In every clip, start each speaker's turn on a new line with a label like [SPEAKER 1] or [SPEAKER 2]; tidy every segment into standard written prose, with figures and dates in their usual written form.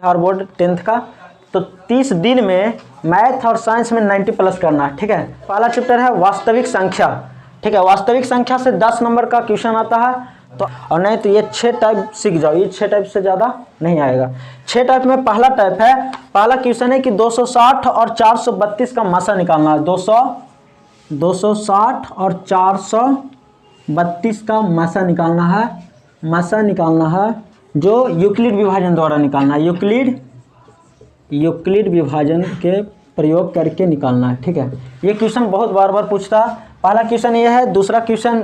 [SPEAKER 1] और board 10th का, तो 30 दिन में मैथ और साइंस में 90 प्लस करना है। ठीक है, पहला चैप्टर है वास्तविक संख्या। ठीक है, वास्तविक संख्या से 10 नंबर का क्वेश्चन आता है, तो और नहीं तो ये 6 टाइप सीख जाओ, ये 6 टाइप से ज़्यादा नहीं आएगा। 6 टाइप में पहला टाइप है, पहला क्वेश्चन है कि 260 और 432 का मासा निकालना है। 260 और 432 का मासा निकालना है, मासा निकालना है, जो यूक्लिड विभाजन द्वारा निकालना है। यूक्लिड विभाजन के प्रयोग करके निकालना है। ठीक है, ये क्वेश्चन बहुत बार बार पूछता है। पहला क्वेश्चन ये है। दूसरा क्वेश्चन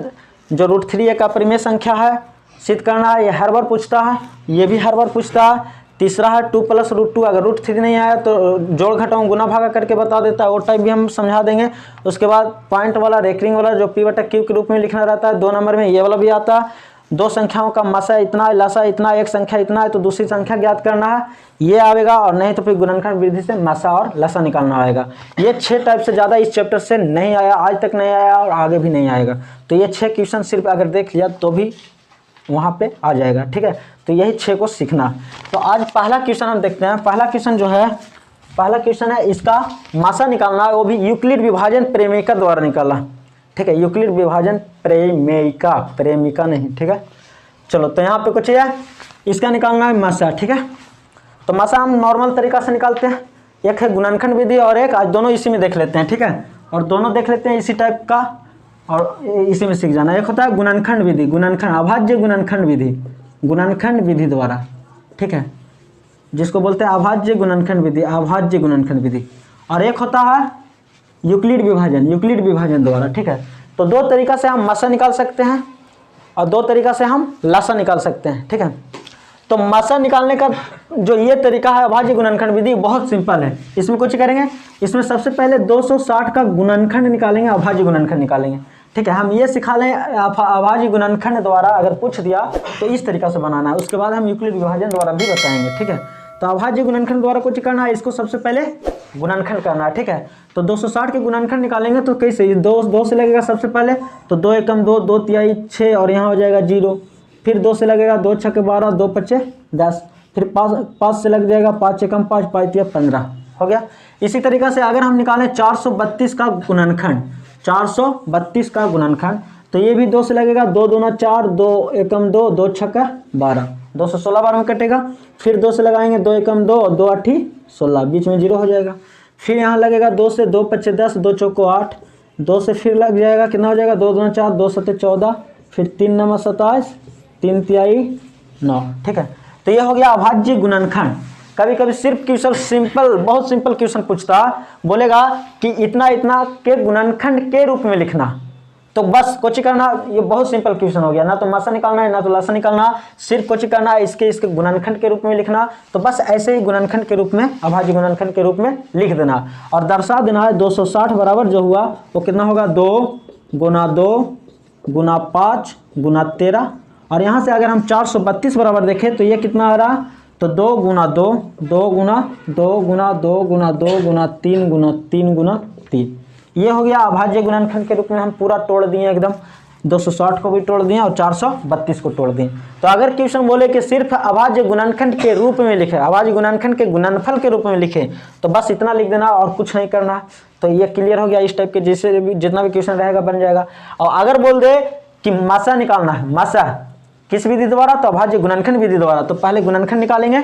[SPEAKER 1] जो √3 एक अपरिमेय संख्या है, सिद्ध करना है, ये हर बार पूछता है, ये भी हर बार पूछता है। तीसरा है 2 + √2, अगर √3 नहीं आया तो जोड़ घटाओ गुना भागा करके बता देता है, वो टाइप भी हम समझा देंगे। उसके बाद पॉइंट वाला रेकरिंग वाला जो P/Q के रूप में लिखना रहता है 2 नंबर में, ये वाला भी आता है। 2 संख्याओं का मासा इतना है, लासा इतना, एक संख्या इतना है तो दूसरी संख्या ज्ञात करना है, ये आएगा। और नहीं तो फिर गुणनखंड विधि से मासा और लासा निकालना आएगा। ये 6 टाइप से ज़्यादा इस चैप्टर से नहीं आया, आज तक नहीं आया और आगे भी नहीं आएगा। तो ये 6 क्वेश्चन सिर्फ अगर देख लिया तो भी वहाँ पे आ जाएगा। ठीक है, तो यही 6 को सीखना। तो आज पहला क्वेश्चन हम देखते हैं। पहला क्वेश्चन जो है, पहला क्वेश्चन है, इसका मासा निकालना है, वो भी यूक्लिड विभाजन प्रेमिका द्वारा निकाला। ठीक है, यूक्लिड विभाजन प्रेमिका, प्रेमिका नहीं। ठीक है, चलो तो यहाँ पे कुछ है, इसका निकालना है मासा। ठीक है, तो मासा हम नॉर्मल तरीका से निकालते हैं। एक है गुणनखंड विधि और एक, आज दोनों इसी में देख लेते हैं। ठीक है, और दोनों देख लेते हैं इसी टाइप का और इसी में सीख जाना। एक होता है गुणनखंड विधि, गुणनखंड अभाज्य गुणनखंड विधि, गुणनखंड विधि द्वारा। ठीक है, जिसको बोलते हैं अभाज्य गुणनखंड विधि, अभाज्य गुणनखंड विधि। और एक होता है यूक्लिड विभाजन, यूक्लिड विभाजन द्वारा। ठीक है, तो 2 तरीका से हम मासा निकाल सकते हैं और 2 तरीका से हम लासा निकाल सकते हैं। ठीक है, तो मासा निकालने का जो ये तरीका है अभाज्य गुणनखंड विधि, बहुत सिंपल है। इसमें कुछ करेंगे, इसमें सबसे पहले 260 का गुणनखंड निकालेंगे, अभाज्य गुणनखंड निकालेंगे। ठीक है, हम ये सिखा लें अभाज्य गुणनखंड द्वारा अगर पूछ दिया तो इस तरीका से बनाना है, उसके बाद हम यूक्लिड विभाजन द्वारा भी बताएंगे। ठीक है, तो अभाज्य गुणनखंड द्वारा कुछ करना है, इसको सबसे पहले गुणनखंड करना है। ठीक है, तो 260 के गुणनखंड निकालेंगे तो कैसे, 2 से लगेगा सबसे पहले, तो 2 एकम 2, 2 तिहाई 6 और यहाँ हो जाएगा 0। फिर 2 से लगेगा, 2 छक्के 12, 2 पच्चे 10। फिर 5 से लग जाएगा, 5 एकम 5, 5 तिया 15 हो गया। इसी तरीका से अगर हम निकालें 432 का गुणनखंड, 432 का गुणनखंड, तो ये भी 2 से लगेगा, 2 दूना 4, 2 एकम 2, 2 छक्का 12, 216 बार में कटेगा। फिर 2 से लगाएंगे, 2 एकम 2, 2 8 16, बीच में 0 हो जाएगा। फिर यहाँ लगेगा 2 से, 2 पच्चे 10, 2 चौको 8, 2 से फिर लग जाएगा, कितना हो जाएगा, 2 दूना 4, 2 सत्ते 14, फिर 3 नवा 27, 3 तिहाई 9। ठीक है, तो ये हो गया अभाज्य गुणनखंड। कभी कभी सिर्फ क्वेश्चन सिंपल, बहुत सिंपल क्वेश्चन पूछता, बोलेगा कि इतना इतना के गुणनखंड के रूप में लिखना, तो बस कुछ करना, ये बहुत सिंपल क्वेश्चन हो गया। ना तो मासा निकालना है ना तो लासा निकालना, सिर्फ कुछ करना है, इसके गुणनखंड के रूप में लिखना। तो बस ऐसे ही गुणनखंड के रूप में, अभाज्य गुणनखंड के रूप में लिख देना और दर्शा देना है। 260 बराबर जो हुआ वो कितना होगा, 2 गुना 2 गुना 5 गुना 13। और यहाँ से अगर हम 432 बराबर देखें तो ये कितना आ रहा, तो 2 गुना 2, 2 गुना 2 गुना 2 गुना 2 गुना 3 गुना 3 गुना 3। ये हो गया अभाज्य गुणनखंड के रूप में हम पूरा तोड़ दिए एकदम। 260 को भी तोड़ दिए और 432 को तोड़ दिए। तो अगर क्वेश्चन बोले कि सिर्फ अभाज्य गुणनखंड के रूप में लिखे, अभाज्य गुणनखंड के गुणनफल के रूप में लिखे, तो बस इतना लिख देना और कुछ नहीं करना। तो ये क्लियर हो गया। इस टाइप के जैसे भी जितना भी क्वेश्चन रहेगा बन जाएगा। और अगर बोल दे कि मासा निकालना है, मासा किस विधि द्वारा, तो अभाज्य गुणनखंड विधि द्वारा, तो पहले गुणनखंड निकालेंगे,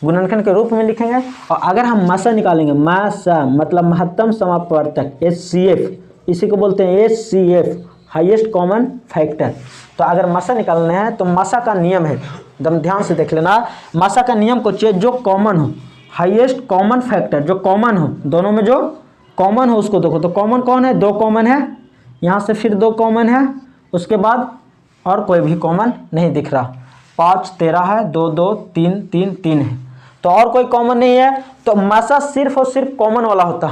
[SPEAKER 1] गुणनखंड के रूप में लिखेंगे। और अगर हम मासा निकालेंगे, मासा मतलब महत्तम समापवर्तक, HCF, इसी को बोलते हैं HCF, हाईएस्ट कॉमन फैक्टर। तो अगर मासा निकालना है तो मासा का नियम है, एकदम ध्यान से देख लेना। मासा का नियम को चाहिए जो कॉमन हो, हाईएस्ट कॉमन फैक्टर जो कॉमन हो, दोनों में जो कॉमन हो उसको देखो। तो कॉमन कौन है, 2 कॉमन है, यहाँ से फिर 2 कॉमन है, उसके बाद और कोई भी कॉमन नहीं दिख रहा। 5 13 है, 2 2 3 3 3 है, तो और कोई कॉमन नहीं है। तो मासा सिर्फ और सिर्फ कॉमन वाला होता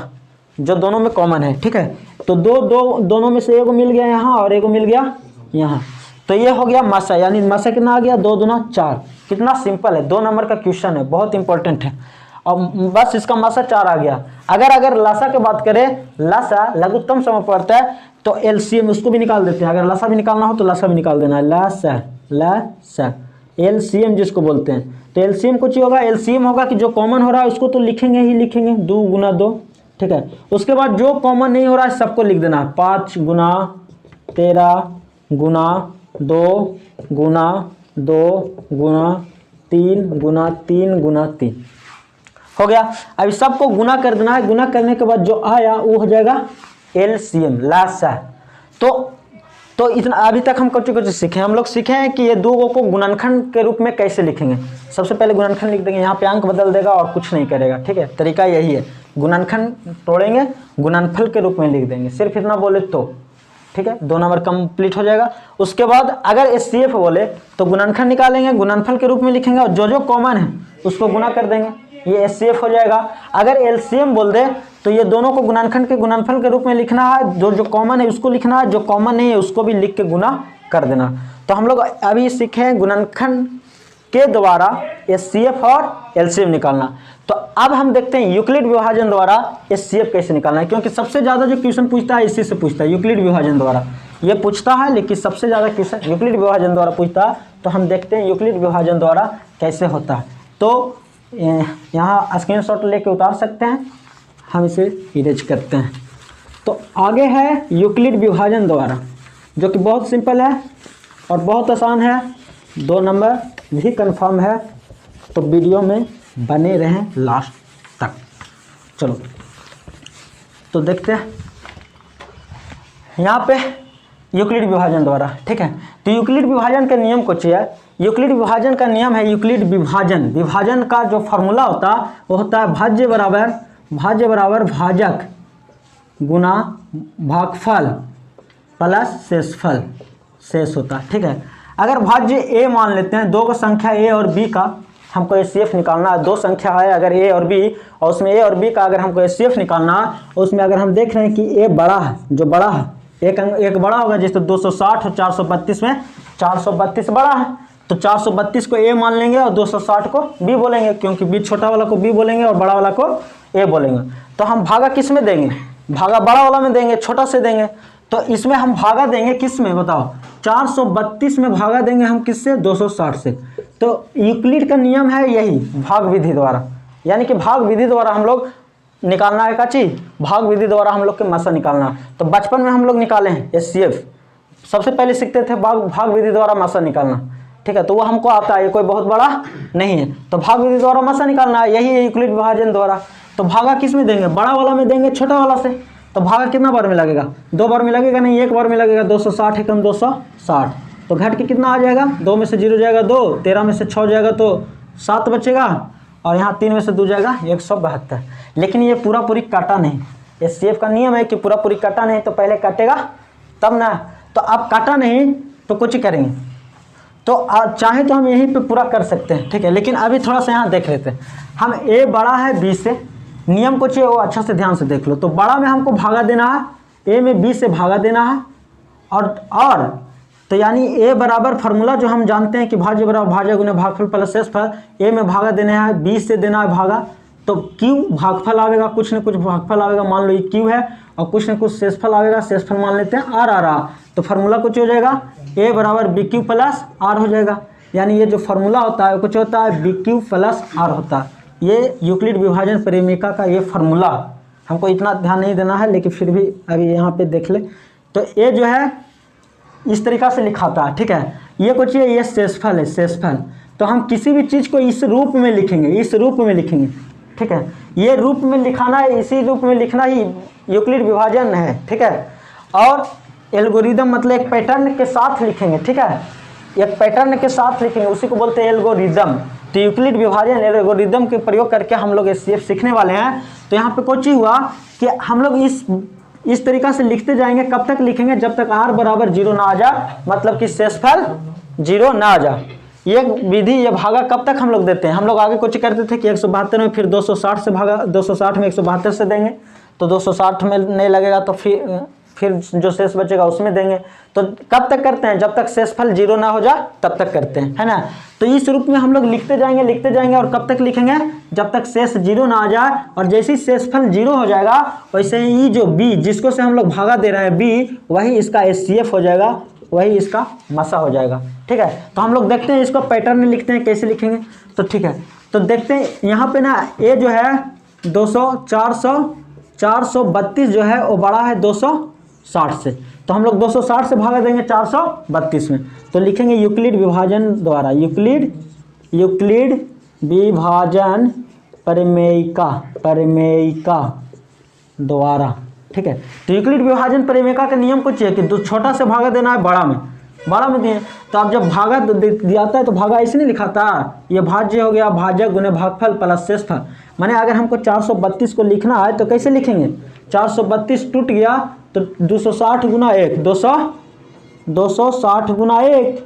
[SPEAKER 1] जो दोनों में कॉमन है। ठीक है, तो दोनों में से एगो मिल गया यहाँ और एगो मिल गया यहाँ, तो ये हो गया मासा। यानी मासा कितना आ गया, 2 दूना 4। कितना सिंपल है, 2 नंबर का क्वेश्चन है, बहुत इंपॉर्टेंट है। और बस इसका मासा 4 आ गया। अगर लासा की बात करें, लासा लघुत्तम समापवर्तक, तो LCM उसको भी निकाल देते हैं। अगर लासा भी निकालना हो तो लासा भी निकाल देना है, लासा LCM जिसको बोलते हैं। तो एलसीएम कुछ ही होगा, एलसीएम होगा कि जो कॉमन हो रहा है उसको तो लिखेंगे ही लिखेंगे, 2 गुना 2, ठीक है। उसके बाद जो कॉमन नहीं हो रहा है सबको लिख देना, 5 गुना 13 गुना 2 गुना 2 गुना 3 गुना 3 गुना 3 हो गया। अब सबको गुना कर देना है, गुना करने के बाद जो आया वो हो जाएगा एलसीएम, लासा। तो इतना अभी तक हम कुछ सीखे, हम लोग सीखे हैं कि ये दो को गुणनखंड के रूप में कैसे लिखेंगे। सबसे पहले गुणनखंड लिख देंगे, यहाँ पे अंक बदल देगा और कुछ नहीं करेगा, ठीक है। तरीका यही है, गुणनखंड तोड़ेंगे गुणनफल के रूप में लिख देंगे, सिर्फ इतना बोले तो, ठीक है। 2 नंबर कंप्लीट हो जाएगा। उसके बाद अगर एचसीएफ बोले तो गुणनखंड निकालेंगे, गुणनफल के रूप में लिखेंगे और जो कॉमन है उसको गुना कर देंगे, ये एचसीएफ हो जाएगा। अगर एलसीएम बोल दे तो ये दोनों को गुणनखंड के गुणनफल के रूप में लिखना है, जो कॉमन है उसको लिखना है, जो कॉमन नहीं है उसको भी लिख के गुना कर देना। तो हम लोग अभी सीखे हैं गुणनखंड के द्वारा एचसीएफ और एलसीएम निकालना। तो अब हम देखते हैं यूक्लिड विभाजन द्वारा एचसीएफ कैसे निकालना है, क्योंकि सबसे ज़्यादा जो क्वेश्चन पूछता है इसी से पूछता है, यूक्लिड विभाजन द्वारा ये पूछता है, लेकिन सबसे ज़्यादा क्वेश्चन यूक्लिड विभाजन द्वारा पूछता है। तो हम देखते हैं यूक्लिड विभाजन द्वारा कैसे होता है। तो यहाँ स्क्रीनशॉट लेके उतार सकते हैं, हम इसे इरेज करते हैं। तो आगे है यूक्लिड विभाजन द्वारा, जो कि बहुत सिंपल है और बहुत आसान है, 2 नंबर भी कंफर्म है। तो वीडियो में बने रहें लास्ट तक। चलो तो देखते हैं यहाँ पे यूक्लिड विभाजन द्वारा, ठीक है। तो यूक्लिड विभाजन के नियम कुछ है। यूक्लिड विभाजन का नियम है, यूक्लिड विभाजन का जो फार्मूला होता है वो होता है भाज्य बराबर भाजक गुना भागफल प्लस शेषफल, शेष होता है, ठीक है। अगर भाज्य ए मान लेते हैं, 2 का संख्या ए और बी का हमको एचसीएफ निकालना है, 2 संख्या है अगर ए और बी, और उसमें ए और बी का अगर हमको एचसीएफ निकालना है, उसमें अगर हम देख रहे हैं कि ए बड़ा है, जो बड़ा है एक बड़ा होगा, जैसे 260 और 432 में 432 बड़ा है, तो 432 को ए मान लेंगे और 260 को बी बोलेंगे, क्योंकि बी छोटा वाला को बी बोलेंगे और बड़ा वाला को ए बोलेंगे। तो हम भागा किस में देंगे, भागा बड़ा वाला में देंगे, छोटा से देंगे। तो इसमें हम भागा देंगे किस में बताओ, 432 में भागा देंगे हम किससे, 260 से। तो यूक्लिड का नियम है यही, भाग विधि द्वारा, यानी कि भाग विधि द्वारा हम लोग निकालना है, का चीज भाग विधि द्वारा हम लोग के मसा निकालना। तो बचपन में हम लोग निकाले हैं एचसीएफ, सबसे पहले सीखते थे भाग विधि द्वारा मसा निकालना, ठीक है। तो वो हमको आता है, ये कोई बहुत बड़ा नहीं है। तो भाग विधि द्वारा मसा निकालना है, यही है यूक्लिड विभाजन द्वारा। तो भागा किस में देंगे, बड़ा वाला में देंगे छोटा वाला से। तो भागा कितना बार में लगेगा, 2 बार में लगेगा नहीं, 1 बार में लगेगा। 260 एकम 260, तो घट के कितना आ जाएगा, 2 में से 0 जाएगा 2, 13 में से 6 जाएगा तो 7 बचेगा, और यहाँ 3 में से 2 जाएगा 172। लेकिन ये पूरी काटा नहीं, एचसीएफ का नियम है कि पूरी काटा नहीं, तो पहले काटेगा तब ना। तो अब काटा नहीं तो कुछ ही करेंगे, तो चाहे तो हम यहीं पे पूरा कर सकते हैं, ठीक है। लेकिन अभी थोड़ा सा यहाँ देख लेते हैं, हम ए बड़ा है बी से, नियम कुछ है वो अच्छा से ध्यान से देख लो। तो बड़ा में हमको भागा देना है, ए में बी से भागा देना है, और तो यानी ए बराबर फार्मूला जो हम जानते हैं कि भाज्य बराबर भाजक गुना भागफल प्लस शेषफल, ए में भागा देना है, बी से देना है भागा, तो क्यू भागफल आवेगा, कुछ न कुछ भागफल आवेगा, मान लो ये क्यू है, और कुछ न कुछ शेषफल आवेगा, शेषफल मान लेते हैं आर आ रहा। तो फार्मूला कुछ हो जाएगा, ए बराबर बी क्यू प्लस आर हो जाएगा। यानी ये जो फार्मूला होता है कुछ होता है बी क्यू प्लस आर होता है। ये यूक्लिड विभाजन प्रेमिका का ये फार्मूला, हमको इतना ध्यान नहीं देना है, लेकिन फिर भी अभी यहाँ पे देख ले। तो ये जो है इस तरीक़ा से लिखाता है, ठीक है। ये कुछ ये शेषफल है, शेषफल। तो हम किसी भी चीज़ को इस रूप में लिखेंगे, इस रूप में लिखेंगे, ठीक है। ये रूप में लिखाना है, इसी रूप में लिखना ही यूक्लिड विभाजन है, ठीक है। और एल्गोरिदम मतलब एक पैटर्न के साथ लिखेंगे, ठीक है, एक पैटर्न के साथ लिखेंगे, उसी को बोलते हैं एल्गोरिदम। तो यूक्लिड विभाजन एल्गोरिदम के प्रयोग करके हम लोग एचसीएफ सीखने वाले हैं। तो यहाँ पे कुछ ही हुआ कि हम लोग इस तरीक़ा से लिखते जाएंगे, कब तक लिखेंगे, जब तक r बराबर 0 ना आ जाए, मतलब कि शेषफल 0 ना आ जाए। ये विधि, ये भागा कब तक हम लोग देते हैं, हम लोग आगे कुछ करते थे कि 172 में फिर 260 से भागा, 260 में 172 से देंगे, तो 260 में नहीं लगेगा तो फिर जो शेष बचेगा उसमें देंगे। तो कब तक करते हैं, जब तक शेषफल 0 ना हो जाए तब तक करते हैं, है ना। तो इस रूप में हम लोग लिखते जाएंगे और कब तक लिखेंगे, जब तक शेष 0 ना आ जाए। और जैसे ही शेषफल 0 हो जाएगा, वैसे ही जो बी जिसको से हम लोग भागा दे रहे हैं बी, वही इसका एचसीएफ हो जाएगा, वही इसका मसा हो जाएगा, ठीक है। तो हम लोग देखते हैं इसको पैटर्न में लिखते हैं, कैसे लिखेंगे। तो ठीक है, तो देखते हैं यहाँ पे ना ए जो है 432 जो है वो बड़ा है 260 से, तो हम लोग 260 से भागा देंगे 432 में, तो लिखेंगे यूक्लिड विभाजन द्वारा, यूक्लिड विभाजन प्रमेयिका द्वारा। ठीक है, तो यूक्लिड विभाजन प्रमेयिका का नियम कुछ है कि छोटा से भागा देना है बड़ा में दिए, तो अब जब भागा दिया है तो भागा ऐसे नहीं लिखा था, ये भाज्य हो गया, भाजक गुने भागफल प्लस शेषफल। माने अगर हमको 432 को लिखना है तो कैसे लिखेंगे, 432 टूट गया तो 260 गुना 1, 260 गुना 1,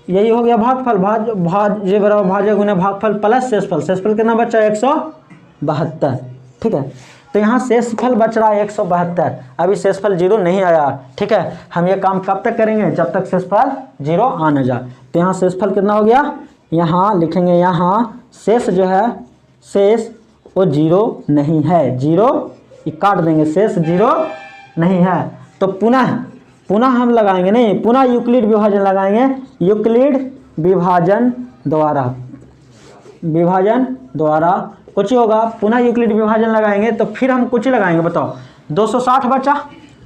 [SPEAKER 1] यही हो गया भागफल, भाज्य बराबर भाज्य गुने भागफल प्लस शेषफल। शेषफल कितना बचा 172। ठीक है, तो यहाँ शेषफल बच रहा है 172, अभी शेषफल 0 नहीं आया। ठीक है, हम ये काम कब तक करेंगे, जब तक शेषफल 0 आ न जाए। तो यहाँ शेषफल कितना हो गया, यहाँ लिखेंगे, यहाँ शेष जो है, शेष वो 0 नहीं है, 0 काट देंगे, शेष 0 नहीं है। तो पुनः हम लगाएंगे, नहीं पुनः यूक्लिड विभाजन लगाएंगे, यूक्लिड विभाजन द्वारा कुछ होगा, पुनः यूक्लिड विभाजन लगाएंगे तो फिर हम कुछ लगाएंगे, बताओ 260 बचा,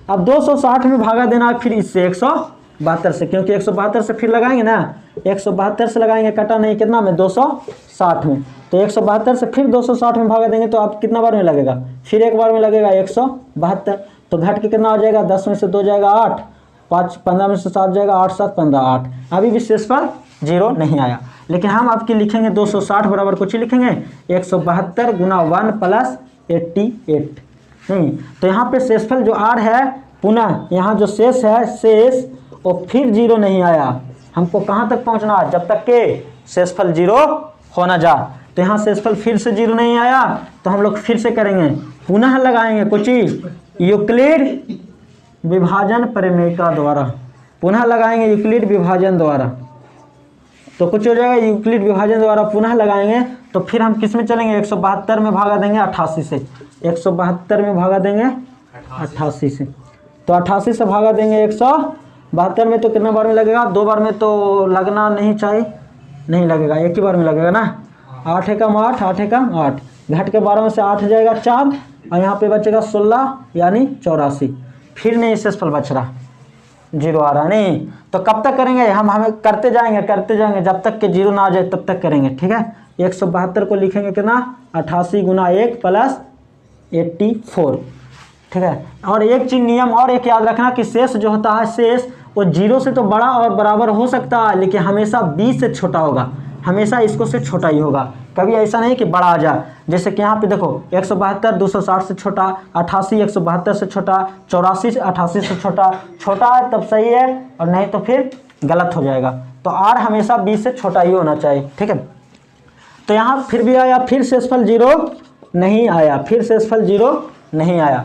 [SPEAKER 1] अब 260 में भागा देना है फिर इससे 172 से, क्योंकि 172 से फिर लगाएंगे ना, 172 से लगाएंगे, कटा नहीं कितना में 260 में, तो 172 से फिर 260 में भागा देंगे तो आप कितना बार में लगेगा, फिर एक बार में लगेगा 172, तो घट के कितना हो जाएगा, 10 में से 2 जाएगा 8, 5 15 में से 7 जाएगा 8 7 15 8, अभी भी शेषफल 0 नहीं आया। लेकिन हम आपकी लिखेंगे 260 बराबर कुछ ही लिखेंगे 172 गुना 1 प्लस 88, नहीं तो यहाँ पे शेषफल जो R है, पुनः यहाँ जो शेष है, शेष वो फिर 0 नहीं आया, हमको कहाँ तक पहुँचना है, जब तक के शेषफल 0 हो ना जा। तो यहाँ शेषफल फिर से 0 नहीं आया, तो हम लोग फिर से करेंगे, पुनः लगाएंगे कुछ ही यूक्लिड विभाजन प्रमेयिका द्वारा, पुनः लगाएंगे यूक्लिड विभाजन द्वारा, तो कुछ हो जाएगा, यूक्लिड विभाजन द्वारा पुनः लगाएंगे तो फिर हम किस में चलेंगे, 172 में भागा देंगे 88 से, 172 में भागा देंगे 88 से, तो 88 से भागा देंगे 172 में, तो कितने बार में लगेगा, 2 बार में तो लगना नहीं चाहिए, नहीं लगेगा, एक ही बार में लगेगा ना, 8 एकम 8, 8 एकम 8, घट के 12 में से 8 जाएगा 4, और यहाँ पे बचेगा 16 यानी 84, फिर नहीं शेषफल बच रहा, 0 आ रहा नहीं। तो कब तक करेंगे, हमें करते जाएंगे जब तक कि 0 ना आ जाए तब तक करेंगे। ठीक है, 172 को लिखेंगे कितना, 88 गुना 1 प्लस 84। ठीक है, और एक चीज नियम और एक याद रखना कि शेष जो होता है, शेष वो 0 से तो बड़ा और बराबर हो सकता है, लेकिन हमेशा 20 से छोटा होगा, हमेशा इसको से छोटा ही होगा, कभी ऐसा नहीं कि बड़ा आ जाए। जैसे कि यहाँ पे देखो 172 260 से छोटा, 88 172 से छोटा, 84 88 से छोटा है तब सही है, और नहीं तो फिर गलत हो जाएगा। तो R हमेशा 20 से छोटा ही होना चाहिए। ठीक है, तो यहाँ फिर भी आया, फिर शेषफल 0 नहीं आया, फिर शेषफल 0 नहीं आया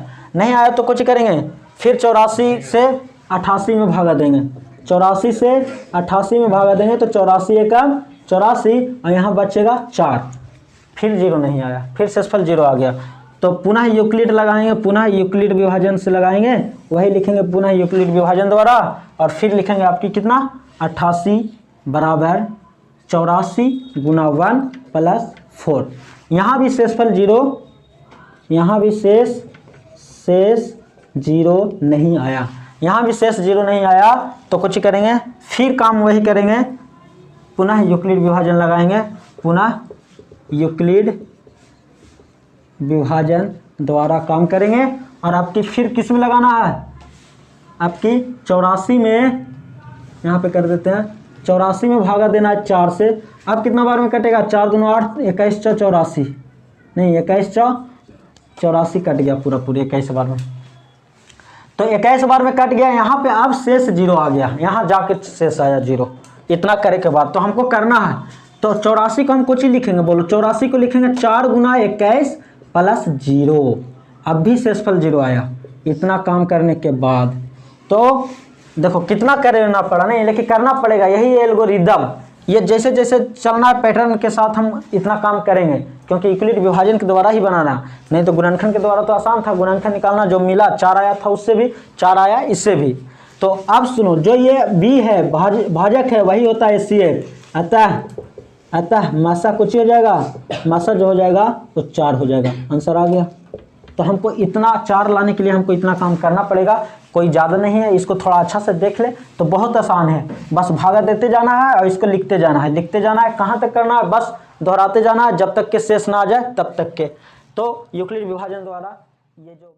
[SPEAKER 1] तो कुछ करेंगे, फिर 84 से 88 में भागा देंगे, 84 से 88 में भागा देंगे तो 84 एकम 84, और यहाँ बचेगा 4, फिर 0 नहीं आया, फिर शेषफल 0 आ गया। तो पुनः यूक्लिड लगाएंगे, पुनः यूक्लिड विभाजन से लगाएंगे, वही लिखेंगे पुनः यूक्लिड विभाजन द्वारा, और फिर लिखेंगे आपकी कितना, 88 बराबर 84 गुना 1 प्लस 4। यहाँ भी शेषफल 0, यहाँ भी शेष 0 नहीं आया, यहाँ भी शेष 0 नहीं आया, तो कुछ करेंगे, फिर काम वही करेंगे, पुनः यूक्लिड विभाजन लगाएंगे, पुनः यूक्लिड विभाजन द्वारा काम करेंगे, और आपकी फिर किस में लगाना है, आपकी 84 में, यहाँ पे कर देते हैं, 84 में भागा देना है 4 से। अब कितना बार में कटेगा, 4 दूनी 8, 21 चौ 84, नहीं 21 चौ 84 कट गया पूरा 21 बार में, तो 21 बार में कट गया। यहाँ पे अब शेष 0 आ गया, यहाँ जाके शेष आया 0। इतना करे के बाद तो हमको करना है, तो 84 को हम कुछ ही लिखेंगे, बोलो 84 को लिखेंगे 4 गुना 21 प्लस 0, अब भी शेषफल 0 आया। इतना काम करने के बाद तो देखो कितना करना पड़ा, नहीं लेकिन करना पड़ेगा, यही एल्गोरिदम, ये जैसे जैसे चलना है पैटर्न के साथ हम इतना काम करेंगे, क्योंकि यूक्लिड विभाजन के द्वारा ही बनाना, नहीं तो गुणनखंड के द्वारा तो आसान था, गुणनखंड निकालना, जो मिला 4 आया था उससे भी 4 आया इससे भी। तो अब सुनो, जो ये b है भाजक है वही होता है CF, अतः मासा कुछ ही हो जाएगा, मासा जो हो जाएगा तो 4 हो जाएगा। आंसर आ गया। तो हमको इतना 4 लाने के लिए हमको इतना काम करना पड़ेगा, कोई ज़्यादा नहीं है। इसको थोड़ा अच्छा से देख ले तो बहुत आसान है, बस भागा देते जाना है और इसको लिखते जाना है, लिखते जाना है। कहाँ तक करना है, बस दोहराते जाना है जब तक के शेष ना आ जाए तब तक के। तो यूक्लिड विभाजन द्वारा ये जो